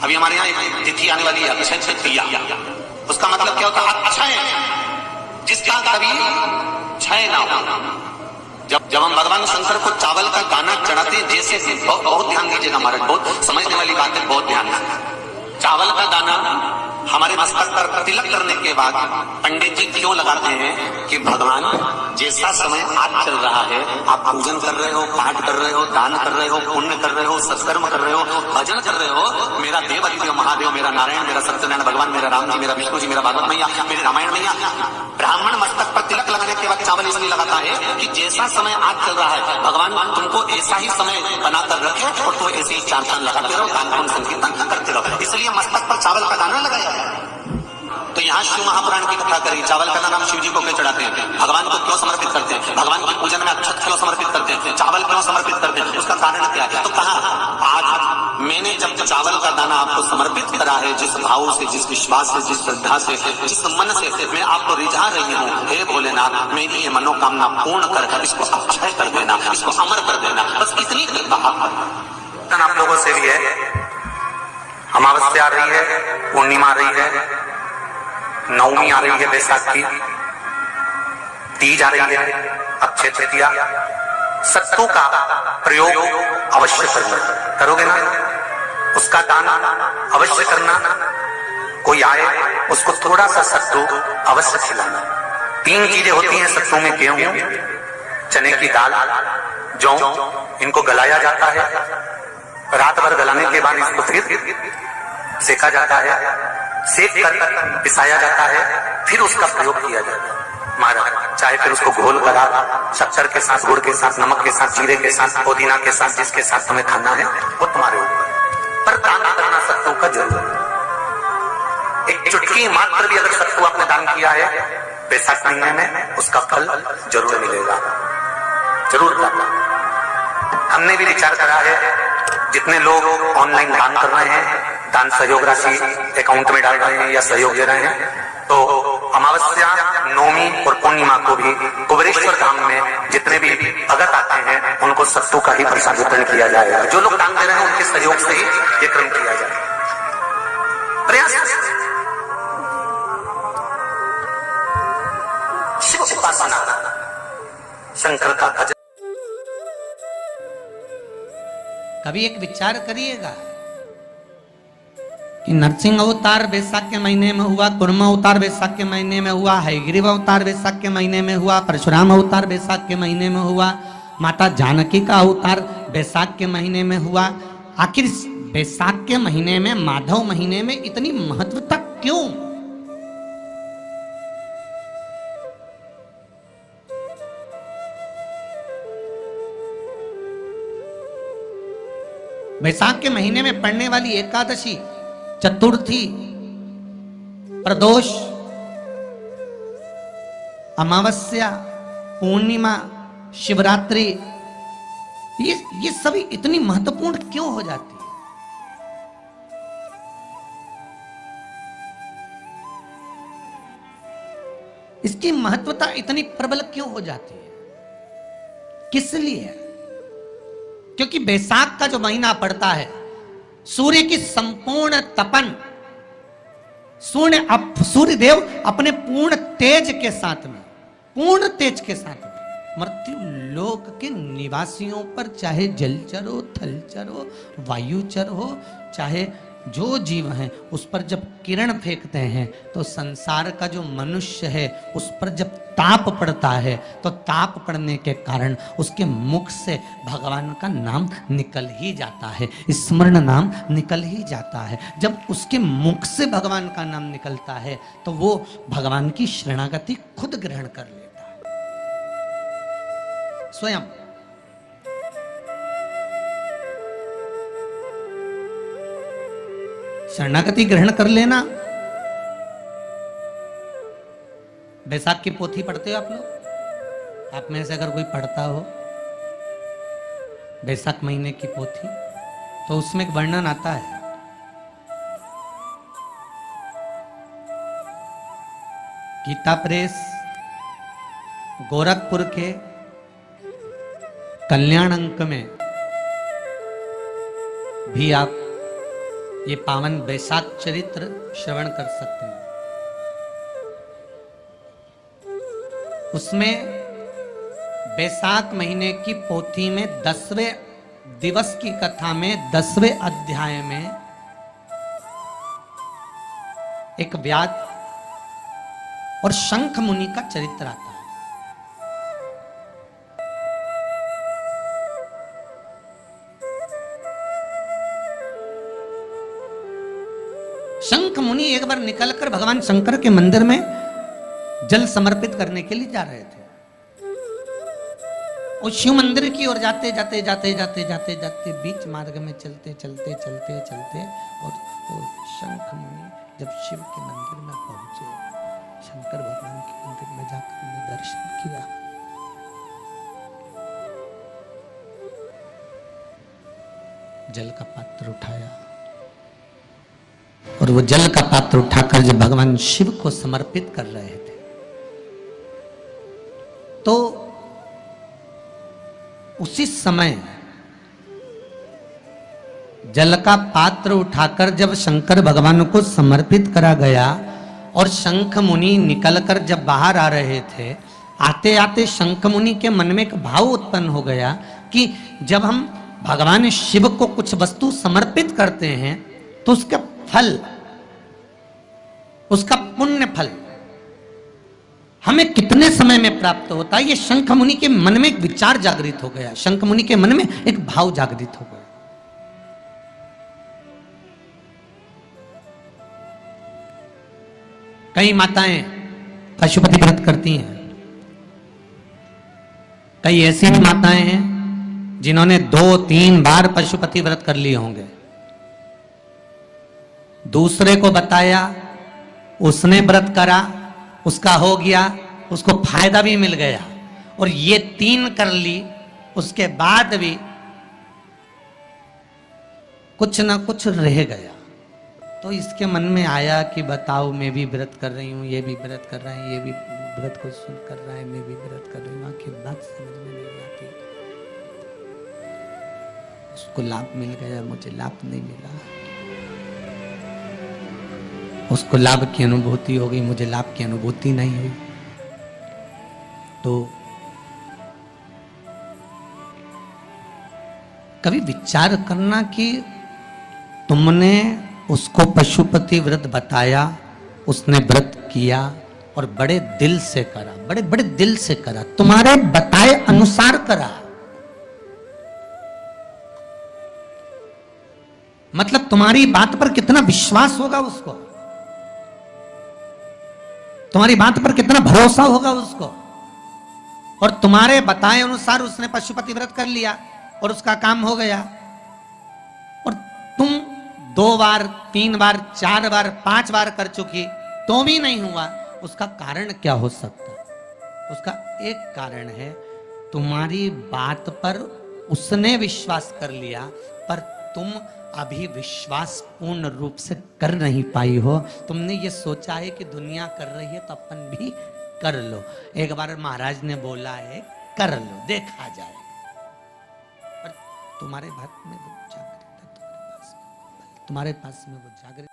अभी हमारे यहाँ एक तिथि आने वाली है, अक्षय तृतीया। उसका मतलब क्या होता है? अक्षय, जिसका कभी क्षय ना हो। जब हम भगवान शंकर को चावल का दाना चढ़ाते हैं, जैसे बहुत ध्यान दीजिएगा महाराज, बहुत समझने वाली बात है, बहुत ध्यान से। चावल का दाना हमारे मस्तक पर तिलक करने के बाद पंडित जी क्यों लगाते हैं कि भगवान जैसा समय आज चल रहा है, आप पूजन कर रहे हो, पाठ कर रहे हो, दान कर रहे हो, पुण्य कर रहे हो, सत्कर्म कर रहे हो, भजन कर रहे हो, मेरा देव अधिदेव महादेव, मेरा नारायण, मेरा सत्यनारायण भगवान, मेरा राम जी, मेरा विष्णु जी, मेरा भागवत मैया, मेरी रामायण मैया। ब्राह्मण मस्तक पर तिलक लगाने के बाद चावल इसलिए लगाता है कि जैसा समय आज चल रहा है, भगवान तुमको ऐसा ही समय बनाकर रखे और तुम ऐसे ही चार चांद लगाते रहो, दान पुण्य संकीर्तन करते रहो, इसलिए मस्तक पर चावल का दाना लगाया। तो यहाँ शिव महापुराण की कथा करी, चावल का दाना शिव जी को क्यों चढ़ाते हैं, भगवान को क्यों समर्पित करते हैं, भगवान के पूजन में अक्षत क्यों समर्पित करते हैं, चावल क्यों समर्पित करते हैं, उसका कारण क्या है? तो कहा आज मैंने जब चावल का दाना आपको समर्पित करा है, जिस भाव से, जिस विश्वास से, जिस श्रद्धा से, जिस मन से मैं आपको रिझा रही हूँ, हे भोलेनाथ मेरी ये मनोकामना पूर्ण कर, इसको अक्षय कर देना, इसको अमर कर देना, बस इतनी कृपा आप लोगों से भी है। अमावस्या आ रही है, पूर्णिमा आ रही है, नवमी आ रही है, बैसाख की तीज आ रही है, अक्षय तृतीया। सत्तू का प्रयोग अवश्य करना, करोगे ना? उसका दान अवश्य करना। कोई आए उसको थोड़ा सा सत्तू अवश्य खिलाना। 3 चीजें होती हैं सत्तू में, गेहूं, चने की दाल, जौ, इनको गलाया जाता है। रात भर गलाने के बाद इसको फिर सेका जाता है, सेक कर पिसाया जाता है, फिर उसका प्रयोग किया जाता है। महाराज चाहे फिर उसको घोल कर शक्कर के साथ, गुड़ के साथ, नमक के साथ, जीरे के साथ, पुदीना के साथ, जिसके साथ तुम्हें खाना है वो तुम्हारे ऊपर, पर दान करना सत्तू का जरूर। एक चुटकी मात्र भी अगर सत्तू आपने दान किया है बैसाख महीने में, उसका फल जरूर मिलेगा, जरूर करना। हमने भी विचार करा है, जितने लोग ऑनलाइन दान कर रहे हैं, दान सहयोग राशि अकाउंट में डाल रहे हैं या सहयोग दे रहे हैं, तो अमावस्या, नवमी और पूर्णिमा को भी कुबेरेश्वर धाम में जितने भी भगत आते हैं उनको सत्तू का ही प्रसाद वितरण किया जाएगा। जो लोग दान दे रहे हैं उनके सहयोग से ही ये क्रम किया जाएगा। प्रयास शिव उपासना, शंकर का भजन। कभी एक विचार करिएगा कि नरसिंह अवतार बैसाख के महीने में हुआ, कुर्मा अवतार बैसाख के महीने में हुआ, हयग्रीव अवतार बैसाख के महीने में हुआ, परशुराम अवतार बैसाख के महीने में हुआ, माता जानकी का अवतार बैसाख के महीने में हुआ। आखिर बैसाख के महीने में, माधव महीने में इतनी महत्वता क्यों? बैसाख के महीने में पड़ने वाली एकादशी, चतुर्थी, प्रदोष, अमावस्या, पूर्णिमा, शिवरात्रि, ये सभी इतनी महत्वपूर्ण क्यों हो जाती है? इसकी महत्वता इतनी प्रबल क्यों हो जाती है? किस लिए? क्योंकि बैसाख का जो महीना पड़ता है, सूर्य की संपूर्ण तपन, सूर्य देव अपने पूर्ण तेज के साथ में, पूर्ण तेज के साथ में मृत्यु लोक के निवासियों पर, चाहे जलचर हो, थलचर हो, वायुचर हो, चाहे जो जीव हैं, उस पर जब किरण फेंकते हैं तो संसार का जो मनुष्य है उस पर जब ताप पड़ता है, तो ताप पड़ने के कारण उसके मुख से भगवान का नाम निकल ही जाता है, स्मरण नाम निकल ही जाता है। जब उसके मुख से भगवान का नाम निकलता है तो वो भगवान की शरणागति खुद ग्रहण कर लेता है स्वयं। शरणागति ग्रहण कर लेना। बैसाख की पोथी पढ़ते हो आप लोग? आप में से अगर कोई पढ़ता हो बैसाख महीने की पोथी, तो उसमें एक वर्णन आता है गीता प्रेस गोरखपुर के कल्याण अंक में भी आप ये पावन बैसाख चरित्र श्रवण कर सकते हैं। उसमें बैसाख महीने की पोथी में 10वें दिवस की कथा में 10वें अध्याय में एक व्याध और शंख मुनि का चरित्र आता है। शंख मुनि एक बार निकलकर भगवान शंकर के मंदिर में जल समर्पित करने के लिए जा रहे थे और शिव मंदिर की ओर जाते जाते जाते जाते जाते जाते बीच मार्ग में चलते चलते चलते चलते और शंख मुनि जब शिव के मंदिर में पहुंचे, शंकर भगवान के मंदिर में जाकर उन्हें दर्शन किया, जल का पात्र उठाया और वो जल का पात्र उठाकर जब भगवान शिव को समर्पित कर रहे थे तो उसी समय जल का पात्र उठाकर जब शंकर भगवान को समर्पित करा गया और शंख मुनि निकलकर जब बाहर आ रहे थे, आते आते शंख मुनि के मन में एक भाव उत्पन्न हो गया कि जब हम भगवान शिव को कुछ वस्तु समर्पित करते हैं तो उसका फल, उसका पुण्य फल हमें कितने समय में प्राप्त होता है। ये शंख मुनि के मन में एक विचार जागृत हो गया, शंख मुनि के मन में एक भाव जागृत हो गया। कई माताएं पशुपति व्रत करती हैं, कई ऐसी भी माताएं हैं जिन्होंने 2-3 बार पशुपति व्रत कर लिए होंगे, दूसरे को बताया, उसने व्रत करा, उसका हो गया, उसको फायदा भी मिल गया, और ये 3 कर ली, उसके बाद भी कुछ ना कुछ रह गया। तो इसके मन में आया कि बताओ, मैं भी व्रत कर रही हूँ, ये भी व्रत कर रहे हैं, ये भी व्रत को सुन कर रहा है, मैं भी व्रत कर रही हूँ, आखिर बात समझ में नहीं आती। उसको लाभ मिल गया, मुझे लाभ नहीं मिला, उसको लाभ की अनुभूति हो गई, मुझे लाभ की अनुभूति नहीं हुई। तो कभी विचार करना कि तुमने उसको पशुपति व्रत बताया, उसने व्रत किया और बड़े दिल से करा, बड़े बड़े दिल से करा, तुम्हारे बताए अनुसार करा, मतलब तुम्हारी बात पर कितना विश्वास होगा उसको, तुम्हारी बात पर कितना भरोसा होगा उसको। और तुम्हारे बताए अनुसार उसने पशुपति व्रत कर लिया और उसका काम हो गया, और तुम 2 बार 3 बार 4 बार 5 बार कर चुकी तो भी नहीं हुआ। उसका कारण क्या हो सकता? उसका एक कारण है, तुम्हारी बात पर उसने विश्वास कर लिया पर तुम अभी विश्वास पूर्ण रूप से कर नहीं पाई हो। तुमने ये सोचा है कि दुनिया कर रही है तो अपन भी कर लो। एक बार महाराज ने बोला है कर लो, देखा जाएगा, पर तुम्हारे भारत में वो जागृत है, तुम्हारे पास में वो जागृत